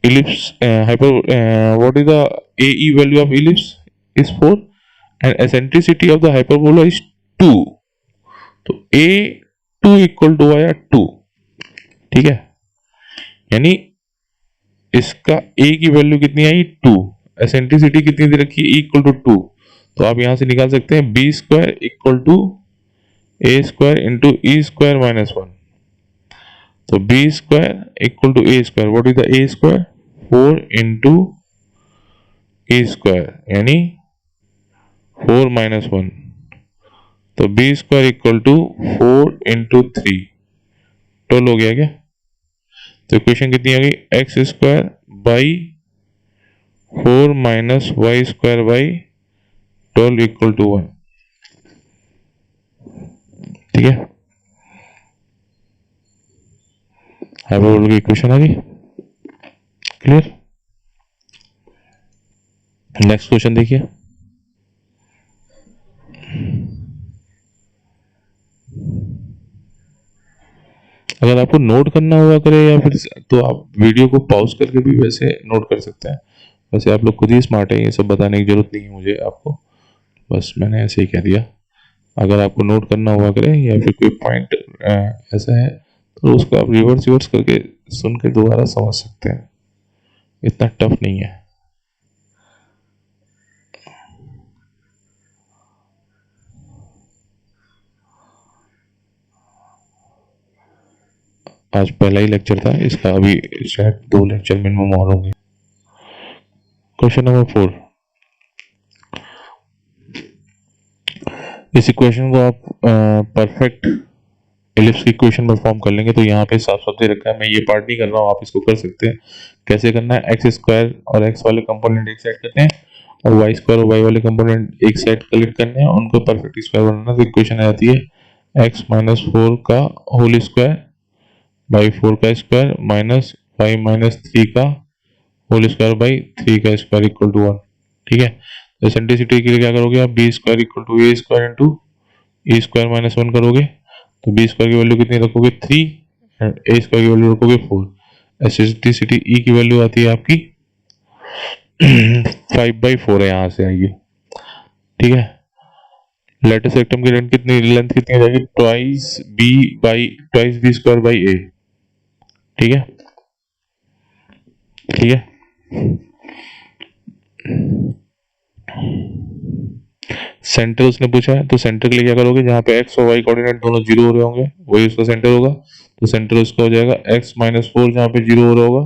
ellipse hyper what is the AE value of ellipse is 4, and eccentricity of the hyperbola is 2, तो a2 equal to आया 2, ठीक है, यानी इसका a की वैल्यू कितनी आई 2, eccentricity कितनी दे रखी है इक्वल टू 2, तो आप यहां से निकाल सकते हैं b square equal to a square into E square minus 1, तो b square equal to a square, what is the a square 4 into A square यानी 4 माइनस 1, तो B square equal to 4 into 3, 12 हो गया क्या, तो इक्वेशन कितनी आ गई x square by 4 minus Y square by 12 equal to 1, ठीक है, हाइपरबोला की इक्वेशन आ गई, क्लियर। नेक्स्ट क्वेश्चन देखिए, अगर आपको नोट करना हुआ करे या फिर तो आप वीडियो को पॉज करके भी वैसे नोट कर सकते हैं, वैसे आप लोग खुद ही स्मार्ट है, ये सब बताने की जरूरत नहीं है मुझे आपको, बस मैंने ऐसे ही कह दिया। अगर आपको नोट करना हुआ करे या फिर कोई पॉइंट ऐसा है तो उसको आप रिवर्स करके सुन के दोबारा समझ सकते हैं, इतना टफ नहीं है। आज पहला ही लेक्चर था इसका, अभी शायद 2 लेक्चर मिनिमम और होंगे। क्वेश्चन नंबर 4, इस इक्वेशन को आप परफेक्ट एलिप्स की इक्वेशन में फॉर्म कर लेंगे, तो यहाँ पे साफ साफ दे रखा है, मैं ये पार्ट नहीं कर रहा हूँ, आप इसको कर सकते हैं। कैसे करना है, एक्स स्क्वायर और एक्स वाले कंपोनेंट एक साइड करते हैं और वाई स्क्वायर और वाई वाले कंपोनेंट एक साइड कलेक्ट करने हैं, उनको परफेक्ट स्क्वायर बनाना, तो इक्वेशन आ जाती है एक्स माइनस 4 का होल स्क्वायर बाई 4 का स्क्वायर माइनस वाई माइनस 3 का होल स्क्वायर बाई 3 का स्क्वायर इक्वल टू 1, ठीक है। तो एसेंट्रिसिटी के लिए क्या करोगे आप, b square equal to A square into E square minus 1 करोगे, तो बी स्क्वायर की वैल्यू कितनी रखोगे 3 एंड ए स्क्वायर की वैल्यू रखोगे 4, एसेंट्रिसिटी ई की वैल्यू आती है आपकी 5/4 है, यहां से आएगी, ठीक है। लेटेस्ट रेक्टम की लेंथ कितनी आ जाएगी, twice B square by A, ठीक है, ठीक है। सेंटर उसने पूछा है, तो सेंटर के लिए क्या करोगे, जहां पे एक्स और वाई कोऑर्डिनेट दोनों जीरो हो रहे होंगे वही उसका सेंटर होगा, तो सेंटर उसका हो जाएगा एक्स माइनस 4, जहां पे जीरो हो रहा होगा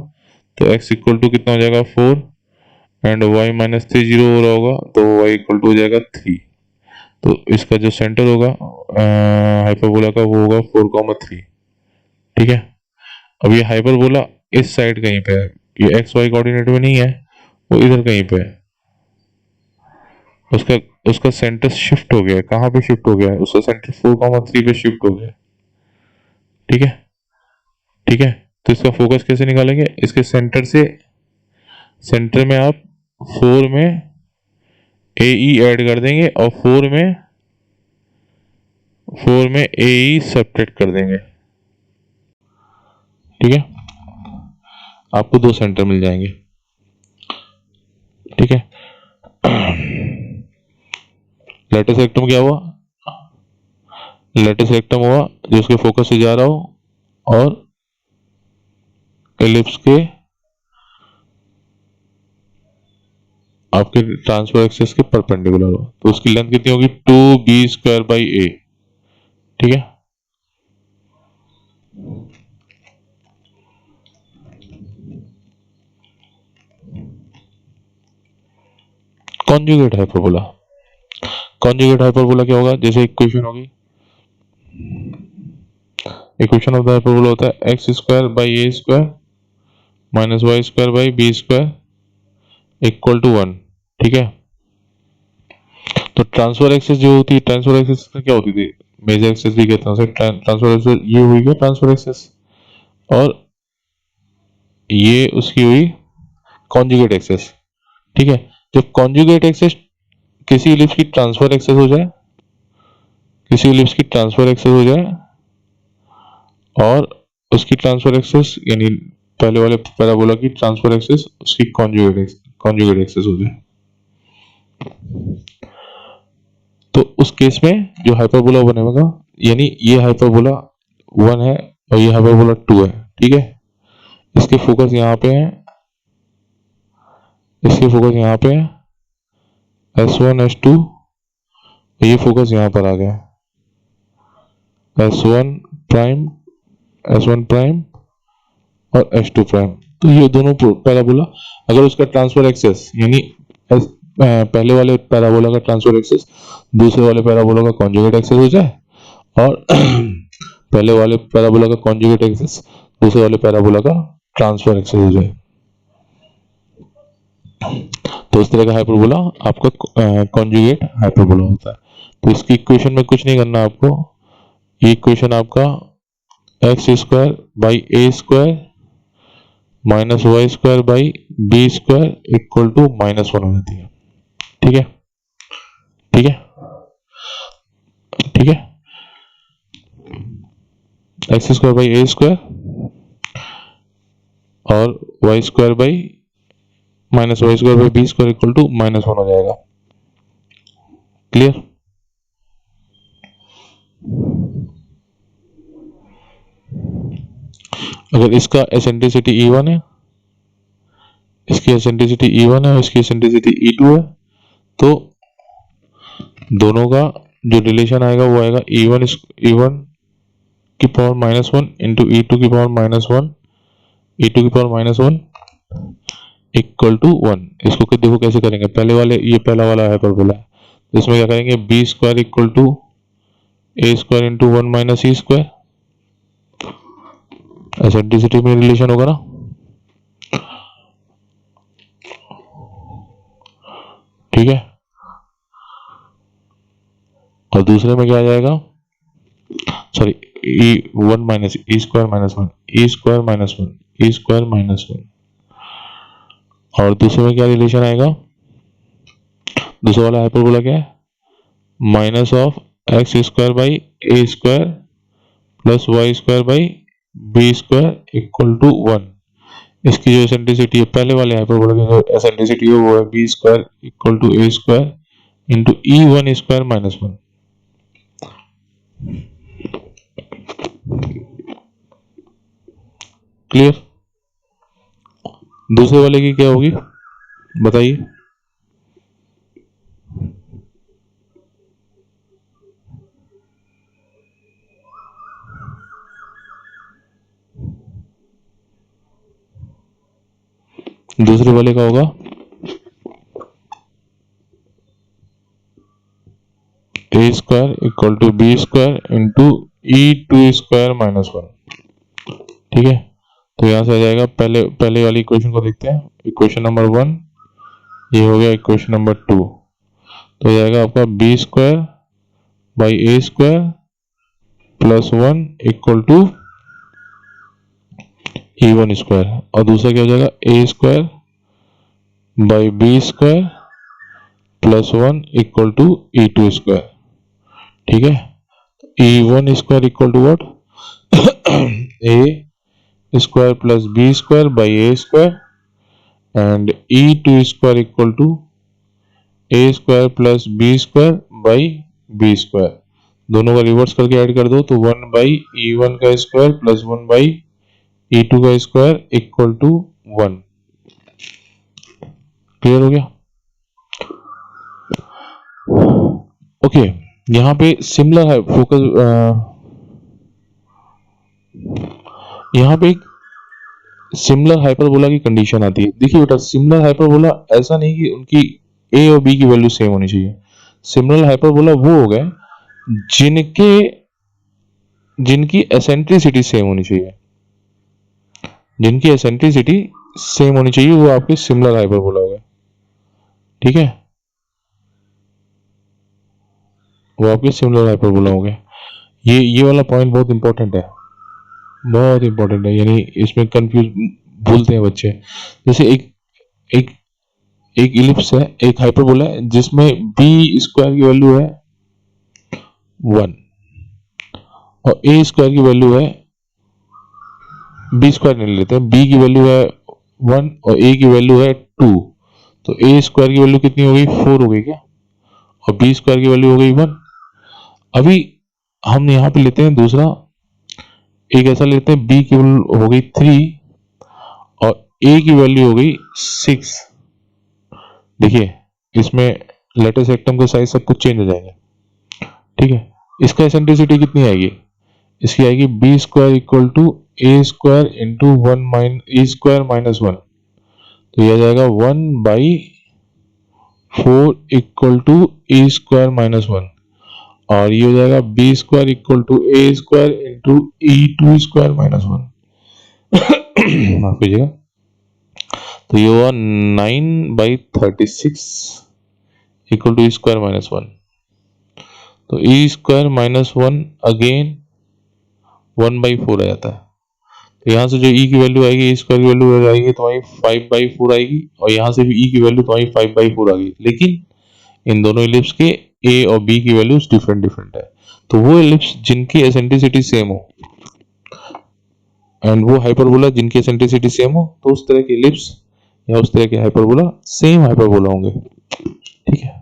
तो एक्स इक्वल टू कितना हो जाएगा 4 एंड वाई माइनस 3 जीरो हो रहा होगा तो वाई इक्वल टू हो जाएगा 3, तो इसका जो सेंटर होगा हाइपरबोला का वो होगा 4,3, ठीक है। अब ये हाइपरबोला इस साइड कहीं पे है, ये एक्स वाई कोऑर्डिनेट में नहीं है, वो इधर कहीं पे है, उसका उसका सेंटर शिफ्ट हो गया, कहाँ पे शिफ्ट हो गया है, उसका सेंटर 4,3 पे शिफ्ट हो गया, ठीक है, ठीक है। तो इसका फोकस कैसे निकालेंगे, इसके सेंटर से, सेंटर में आप 4 में ए ई ऐड कर देंगे और 4 में ए ई सब्ट्रैक्ट कर देंगे, ठीक है, आपको 2 सेंटर मिल जाएंगे, ठीक है। लेटेस्ट रेक्टम क्या हुआ, लेटेस्ट रेक्टम हुआ जो उसके फोकस से जा रहा हो और एलिप्स के आपके ट्रांसफर एक्सिस के परपेंडिकुलर हो, तो उसकी लेंथ कितनी होगी 2b स्क्वायर बाई ए, ठीक है। कॉन्जुगेट हाइपरबोला, कॉन्जुगेट हाइपरबोला क्या होगा, जैसे इक्वेशन होगी, इक्वेशन ऑफ द हाइपरबोला होता है x square by A square minus Y square by B square equal to 1, ठीक है। तो ट्रांसफर एक्सिस जो होती है, ट्रांसफर एक्सिस क्या होती थी, मेजर एक्सिस भी कहते हैं, ट्रांसफर एक्सिस ये हुई क्या ट्रांसफर एक्सिस, और ये उसकी हुई कॉन्जुगेट एक्सिस, ठीक है। जब कॉन्जुगेट एक्सिस किसी इलिप्स की ट्रांसफर एक्सिस हो जाए, किसी इलिप्स की ट्रांसफर एक्सिस हो जाए और उसकी ट्रांसफर एक्सिस यानी पहले वाले पैराबोला की ट्रांसफर एक्सिस उसकी कॉन्जुगेट एक्सिस हो जाए, उस केस में जो हाइपरबोला बनेगा, यानी ये हाइपरबोला 1 है और ये हाइपरबोला 2 है, ठीक है। इसके फोकस यहाँ पे है, इसके फोकस यहाँ पे है, S1 S2, ये फोकस यहाँ पर आ गया, S1 प्राइम, S1 प्राइम और S2 प्राइम। तो ये दोनों पैराबोला, अगर उसका ट्रांसफर एक्सेस यानी पहले वाले पैराबोला का ट्रांसफर एक्सेस दूसरे वाले पैराबोला का कॉन्जुगेट एक्सेस हो जाए, और पहले वाले पैराबोला का कॉन्जुगेट एक्सेस दूसरे वाले पैराबोला का ट्रांसफर एक्सेस हो जाए, तो इस तरह का हाइपरबोला आपका कॉन्जुगेट हाइपरबोला होता है। तो इसकी इक्वेशन में कुछ नहीं करना आपको, ये इक्वेशन आपका x square by A square minus Y square by B square equal to -1 हो जाती है, ठीक है, ठीक है, ठीक है। X square by A square और Y square by minus Y square by B square equal to -1 हो जाएगा, क्लियर। अगर इसका एसेंट्रिसिटी E1 है, इसकी एसेंट्रिसिटी E1 है और इसकी एसेंट्रिसिटी E2 है, तो दोनों का जो रिलेशन आएगा वो आएगा E1 की पावर -1 इंटू E2 की पावर -1, E2 की पावर -1 इक्वल टू 1। इसको देखो कैसे करेंगे, पहले वाले, ये पहला वाला हाइपरबोला है, तो इसमें क्या करेंगे, b square equal to A square into 1 minus E square, eccentricity में रिलेशन होगा ना, ठीक है। और दूसरे में क्या आ जाएगा, sorry, E1 minus E square -1, E square -1, E square -1। और दूसरे में क्या रिलेशन आएगा, दूसरा वाला हाइपरबोला क्या है, minus of x square by A square plus Y square by B square equal to 1। इसकी जो एसेंट्रिसिटी है, पहले वाले हाइपरबोला की जो एसेंट्रिसिटी है वो है B square equal to A square into E1 square -1, क्लियर। दूसरे वाले की क्या होगी बताइए, दूसरे वाले का होगा A square equal to B square into E2 square -1, ठीक है। तो यहां से आ जाएगा, पहले वाली इक्वेशन को देखते हैं, इक्वेशन नंबर 1, ये हो गया इक्वेशन नंबर 2, तो आ जाएगा आपका B square by A square plus 1 equal to E1 square, और दूसरा क्या हो जाएगा, A square by B square plus 1 equal to E2 square, ठीक है। E1 square equal to what, A square plus B square by A square and E2 square equal to A square plus B square by B square. दोनों का reverse करके add कर दो तो 1 by E1 का square plus 1 by E2 का square equal to 1, clear हो गया। ओके, यहाँ पे सिमिलर है फोकस, यहाँ पे एक सिमिलर हाइपरबोला की कंडीशन आती है। देखिए बेटा, सिमिलर हाइपरबोला ऐसा नहीं कि उनकी ए और बी की वैल्यू सेम होनी चाहिए। सिमिलर हाइपरबोला वो हो गए जिनकी एसेंट्रिसिटी सेम होनी चाहिए, जिनकी एसेंट्रिसिटी सेम होनी चाहिए वो आपके सिमिलर हाइपरबोला हो गए, ठीक है, वो आपके सिमिलर हाइपरबोला हो गए। ये वाला पॉइंट बहुत इंपॉर्टेंट है, बहुत इंपॉर्टेंट है, यानी इसमें कंफ्यूज भूलते हैं बच्चे। जैसे एक एक एक इलिप्स है, एक हाइपरबोला है जिसमें बी स्क्वायर की वैल्यू है 1 और ए स्क्वायर की वैल्यू है, बी स्क्वायर नहीं लेते हैं, बी की वैल्यू है 1 और ए की वैल्यू है 2, तो ए स्क्वायर की वैल्यू कितनी हो गई, 4 हो गई क्या, और बी स्क्वायर की वैल्यू हो गई 1, अभी हम यहाँ पे लेते हैं दूसरा, एक ऐसा लेते हैं b की वैल्यू हो गई 3 और a की वैल्यू हो गई 6। देखिए इसमें लेटेस्ट एटम का साइज सब कुछ चेंज हो जाएंगे, ठीक है। इसका एसेंट्रिसिटी कितनी आएगी, इसकी आएगी b square equal to A square into 1 - a square minus 1, तो यह आ जाएगा 1/4 equal to A square minus 1, और ये हो जाएगा B square equal to A square into e two square minus 1। माफ कीजिएगा, तो ये हुआ 9/36 equal to E square minus 1। तो ई स्क्वायर माइनस 1 अगेन 1/4 आ जाता है। तो यहाँ से जो e की वैल्यू आएगी, e स्क्वायर की वैल्यू आएगी तुम्हारी 5/4 आएगी, और यहाँ से भी e की वैल्यू तुम्हारी 5/4 आ गई। लेकिन इन दोनों एलिप्स के a और b की वैल्यूज डिफरेंट डिफरेंट है। तो वो एलिप्स जिनकी एसेंट्रिसिटी सेम हो एंड वो हाइपरबोला जिनकी एसेंट्रिसिटी सेम हो, तो उस तरह के एलिप्स या उस तरह के हाइपरबोला सेम हाइपरबोला होंगे, ठीक है।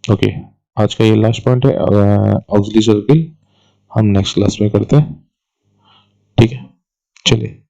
ओके, आज का ये लास्ट पॉइंट है ऑक्सिलरी सर्किल, हम नेक्स्ट क्लास में करते हैं, ठीक है। चलिए।